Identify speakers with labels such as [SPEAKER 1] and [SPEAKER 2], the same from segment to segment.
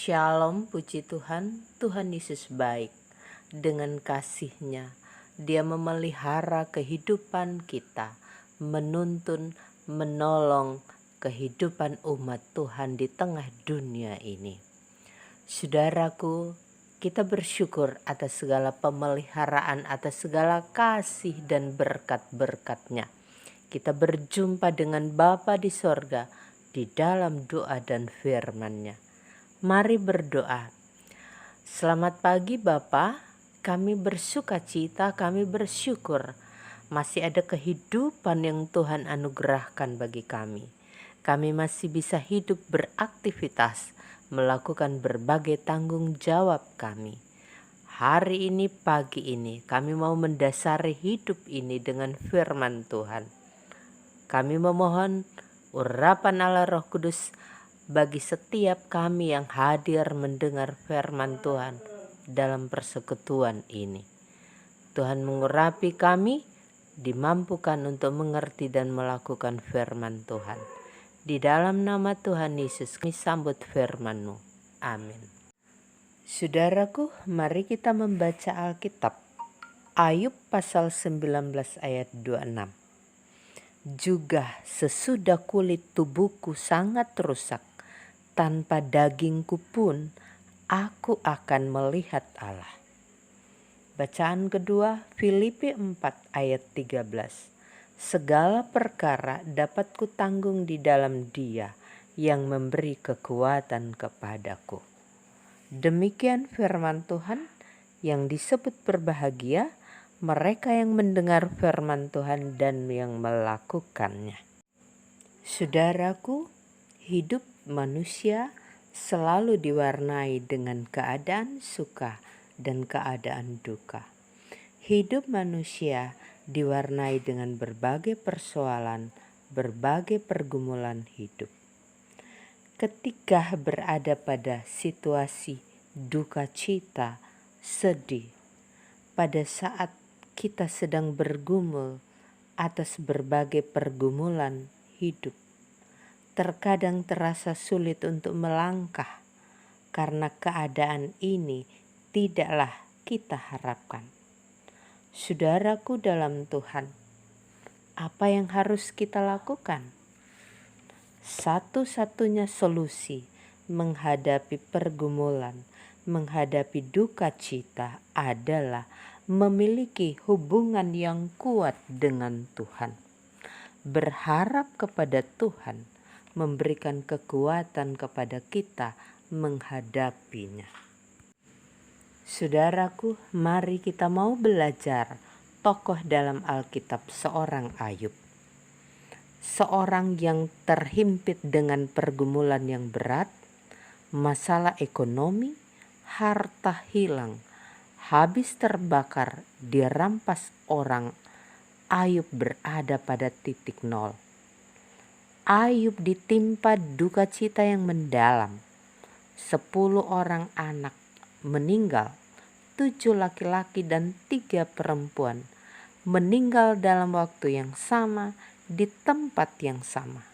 [SPEAKER 1] Shalom, puji Tuhan, Tuhan Yesus baik. Dengan kasih-Nya, Dia memelihara kehidupan kita, menuntun, menolong kehidupan umat Tuhan di tengah dunia ini. Saudaraku, kita bersyukur atas segala pemeliharaan, atas segala kasih dan berkat-berkat-Nya. Kita berjumpa dengan Bapa di sorga di dalam doa dan firman-Nya. Mari berdoa. Selamat pagi Bapa, kami bersuka cita, kami bersyukur masih ada kehidupan yang Tuhan anugerahkan bagi kami. Kami masih bisa hidup beraktivitas, melakukan berbagai tanggung jawab kami. Hari ini, pagi ini, kami mau mendasari hidup ini dengan firman Tuhan. Kami memohon urapan Allah Roh Kudus bagi setiap kami yang hadir mendengar firman Tuhan dalam persekutuan ini. Tuhan mengurapi kami, dimampukan untuk mengerti dan melakukan firman Tuhan. Di dalam nama Tuhan Yesus kami sambut firman-Mu. Amin. Saudaraku, mari kita membaca Alkitab. Ayub pasal 19 ayat 26. Juga sesudah kulit tubuhku sangat rusak, tanpa dagingku pun aku akan melihat Allah. Bacaan kedua, Filipi 4 ayat 13. Segala perkara dapat kutanggung di dalam Dia yang memberi kekuatan kepadaku. Demikian firman Tuhan. Yang disebut berbahagia mereka yang mendengar firman Tuhan dan yang melakukannya. Saudaraku, hidup manusia selalu diwarnai dengan keadaan suka dan keadaan duka. Hidup manusia diwarnai dengan berbagai persoalan, berbagai pergumulan hidup. Ketika berada pada situasi duka cita, sedih, pada saat kita sedang bergumul atas berbagai pergumulan hidup, terkadang terasa sulit untuk melangkah karena keadaan ini tidaklah kita harapkan. Saudaraku dalam Tuhan, apa yang harus kita lakukan? Satu-satunya solusi menghadapi pergumulan, menghadapi duka cita adalah memiliki hubungan yang kuat dengan Tuhan. Berharap kepada Tuhan memberikan kekuatan kepada kita menghadapinya. Saudaraku, mari kita mau belajar tokoh dalam Alkitab seorang Ayub. Seorang yang terhimpit dengan pergumulan yang berat, masalah ekonomi, harta hilang, habis terbakar, dirampas orang. Ayub berada pada titik nol. Ayub ditimpa duka cita yang mendalam. 10 orang anak meninggal, 7 laki-laki dan 3 perempuan meninggal dalam waktu yang sama di tempat yang sama.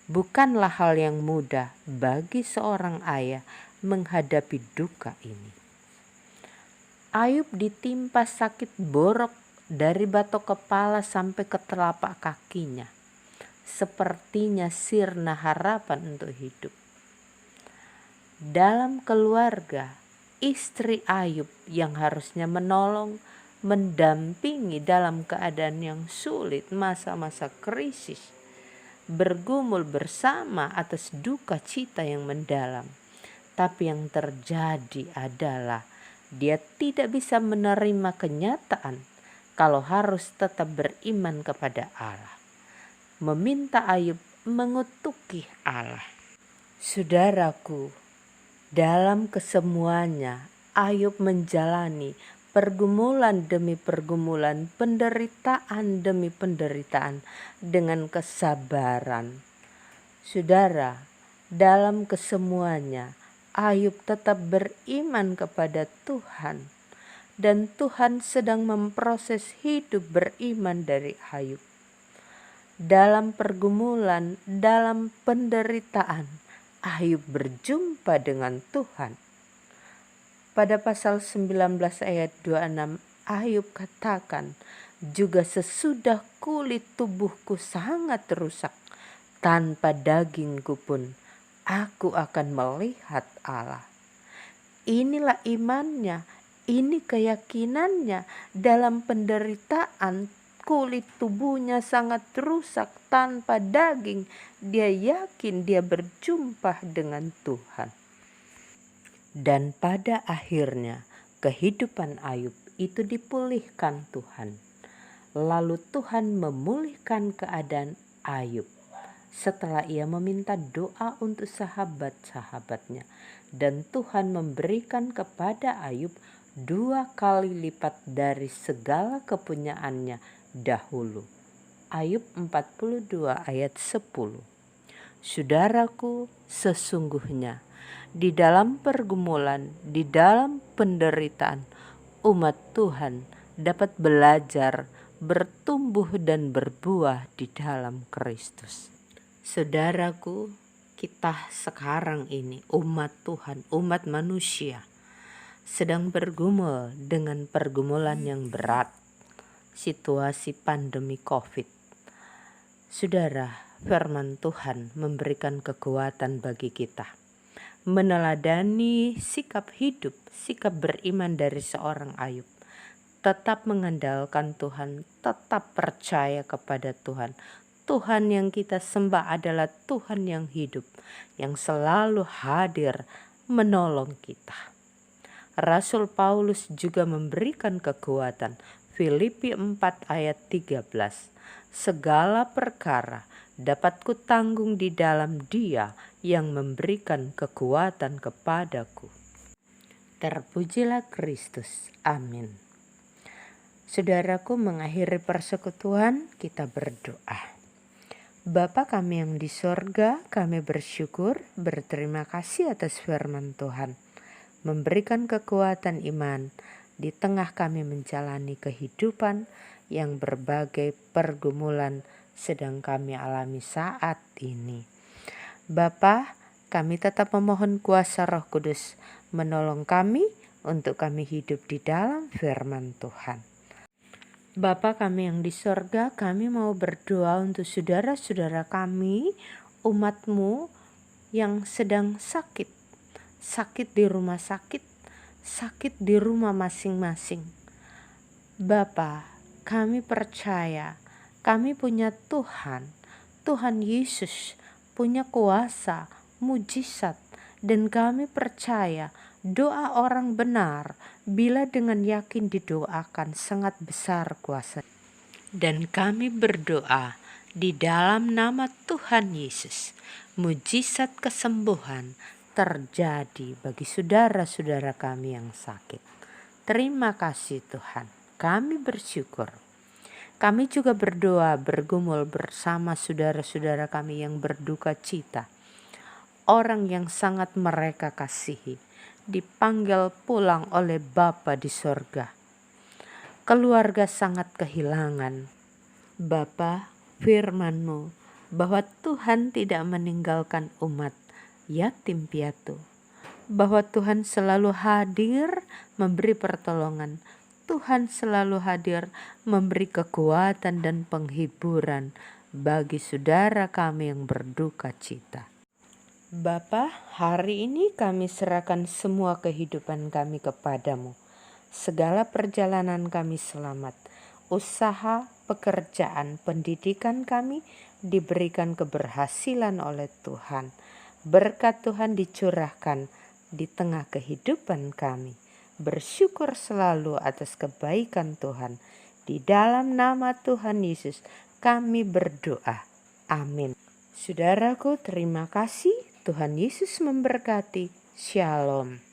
[SPEAKER 1] Bukanlah hal yang mudah bagi seorang ayah menghadapi duka ini. Ayub ditimpa sakit borok dari batok kepala sampai ke telapak kakinya. Sepertinya sirna harapan untuk hidup. Dalam keluarga, istri Ayub yang harusnya menolong, mendampingi dalam keadaan yang sulit, masa-masa krisis, bergumul bersama atas duka cita yang mendalam. Tapi yang terjadi adalah dia tidak bisa menerima kenyataan kalau harus tetap beriman kepada Allah. Meminta Ayub mengutuki Allah. Saudaraku, dalam kesemuanya Ayub menjalani pergumulan demi pergumulan, penderitaan demi penderitaan dengan kesabaran. Saudara, dalam kesemuanya Ayub tetap beriman kepada Tuhan, dan Tuhan sedang memproses hidup beriman dari Ayub. Dalam pergumulan, dalam penderitaan, Ayub berjumpa dengan Tuhan. Pada pasal 19 ayat 26, Ayub katakan, juga sesudah kulit tubuhku sangat rusak, tanpa dagingku pun aku akan melihat Allah. Inilah imannya, ini keyakinannya dalam penderitaan. Kulit tubuhnya sangat rusak tanpa daging. Dia yakin dia berjumpa dengan Tuhan. Dan pada akhirnya kehidupan Ayub itu dipulihkan Tuhan. Lalu Tuhan memulihkan keadaan Ayub setelah ia meminta doa untuk sahabat-sahabatnya. Dan Tuhan memberikan kepada Ayub 2 kali lipat dari segala kepunyaannya dahulu. Ayub 42 ayat 10. Saudaraku, sesungguhnya di dalam pergumulan, di dalam penderitaan, umat Tuhan dapat belajar, bertumbuh dan berbuah di dalam Kristus. Saudaraku, kita sekarang ini umat Tuhan, umat manusia, sedang bergumul dengan pergumulan yang berat, situasi pandemi COVID. Saudara, firman Tuhan memberikan kekuatan bagi kita, meneladani sikap hidup, sikap beriman dari seorang Ayub. Tetap mengandalkan Tuhan, tetap percaya kepada Tuhan. Tuhan yang kita sembah adalah Tuhan yang hidup, yang selalu hadir menolong kita. Rasul Paulus juga memberikan kekuatan. Filipi 4 ayat 13. Segala perkara dapat kutanggung di dalam Dia yang memberikan kekuatan kepadaku. Terpujilah Kristus. Amin. Saudaraku, mengakhiri persekutuan kita berdoa. Bapa kami yang di sorga, kami bersyukur, berterima kasih atas firman Tuhan. Memberikan kekuatan iman di tengah kami menjalani kehidupan yang berbagai pergumulan sedang kami alami saat ini. Bapa, kami tetap memohon kuasa Roh Kudus menolong kami untuk kami hidup di dalam firman Tuhan. Bapa kami yang di sorga, kami mau berdoa untuk saudara-saudara kami, umat-Mu yang sedang sakit di rumah sakit di rumah masing-masing. Bapa, kami percaya, kami punya Tuhan Yesus punya kuasa, mujizat, dan kami percaya doa orang benar bila dengan yakin didoakan sangat besar kuasa. Dan kami berdoa di dalam nama Tuhan Yesus, mujizat kesembuhan terjadi bagi saudara-saudara kami yang sakit. Terima kasih Tuhan, kami bersyukur. Kami juga berdoa bergumul bersama saudara-saudara kami yang berduka cita. Orang yang sangat mereka kasihi dipanggil pulang oleh Bapa di sorga. Keluarga sangat kehilangan. Bapa, firman-Mu bahwa Tuhan tidak meninggalkan umat yatim piatu. Bahwa Tuhan selalu hadir memberi pertolongan. Tuhan selalu hadir memberi kekuatan dan penghiburan bagi saudara kami yang berduka cita. Bapa, hari ini kami serahkan semua kehidupan kami kepadamu. Segala perjalanan kami selamat. Usaha, pekerjaan, pendidikan kami diberikan keberhasilan oleh Tuhan. Berkat Tuhan dicurahkan di tengah kehidupan kami. Bersyukur selalu atas kebaikan Tuhan. Di dalam nama Tuhan Yesus kami berdoa. Amin. Saudaraku, terima kasih. Tuhan Yesus memberkati. Shalom.